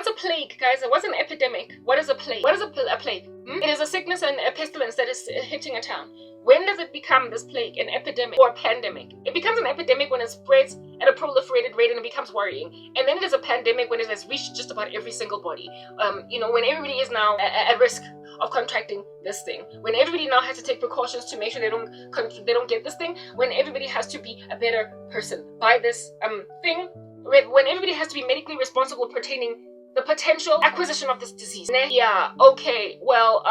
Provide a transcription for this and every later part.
What's a plague, guys? What's an epidemic? What is a plague? What is a plague? It is a sickness and a pestilence that is hitting a town. When does it become this plague, an epidemic or a pandemic? It becomes an epidemic when it spreads at a proliferated rate and it becomes worrying. And then it is a pandemic when it has reached just about every single body. When everybody is now at risk of contracting this thing, when everybody now has to take precautions to make sure they don't get this thing, when everybody has to be a better person by this thing, when everybody has to be medically responsible pertaining the potential acquisition of this disease. Yeah, okay, well,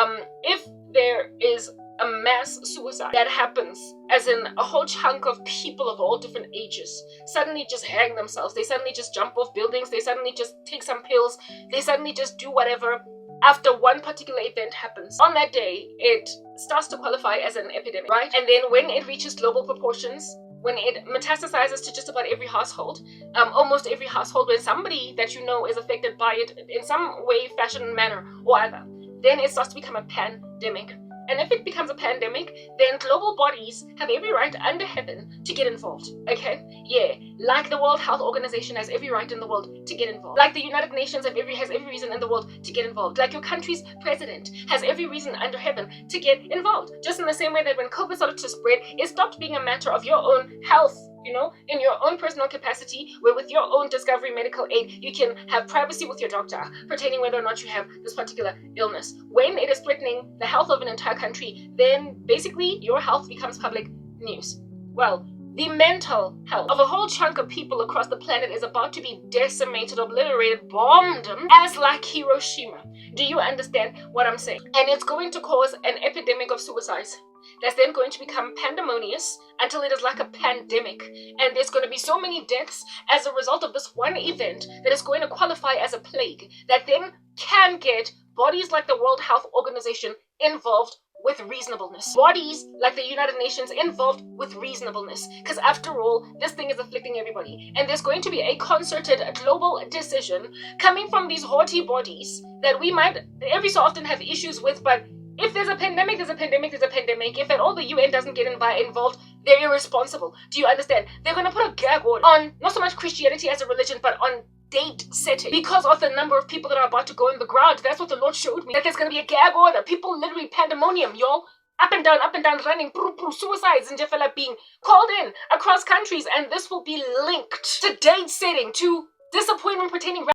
if there is a mass suicide that happens, as in a whole chunk of people of all different ages suddenly just hang themselves, they suddenly just jump off buildings, they suddenly just take some pills, they suddenly just do whatever after one particular event happens. On that day, it starts to qualify as an epidemic, right? And then when it reaches global proportions, when it metastasizes to just about every household, almost every household, when somebody that you know is affected by it in some way, fashion, manner, or other, then it starts to become a pandemic. And if it becomes a pandemic, then global bodies have every right under heaven to get involved, okay? Yeah, like the World Health Organization has every right in the world to get involved. Like the United Nations has every reason in the world to get involved. Like your country's president has every reason under heaven to get involved. Just in the same way that when COVID started to spread, it stopped being a matter of your own health, in your own personal capacity, where with your own discovery medical aid, you can have privacy with your doctor pertaining whether or not you have this particular illness. When it is threatening the health of an entire country, then basically your health becomes public news. Well, the mental health of a whole chunk of people across the planet is about to be decimated, obliterated, bombed as like Hiroshima. Do you understand what I'm saying? And it's going to cause an epidemic of suicides. That's then going to become pandemonious until it is like a pandemic. And there's going to be so many deaths as a result of this one event that is going to qualify as a plague that then can get bodies like the World Health Organization involved with reasonableness. Bodies like the United Nations involved with reasonableness. Because after all, this thing is afflicting everybody. And there's going to be a concerted global decision coming from these haughty bodies that we might every so often have issues with, but if there's a pandemic, there's a pandemic, there's a pandemic. If at all the UN doesn't get involved, they're irresponsible. Do you understand? They're going to put a gag order on not so much Christianity as a religion, but on date setting. Because of the number of people that are about to go in the ground, that's what the Lord showed me. That there's going to be a gag order. People literally pandemonium, y'all. Up and down, running, suicides and Jeffela being called in across countries. And this will be linked to date setting, to disappointment pertaining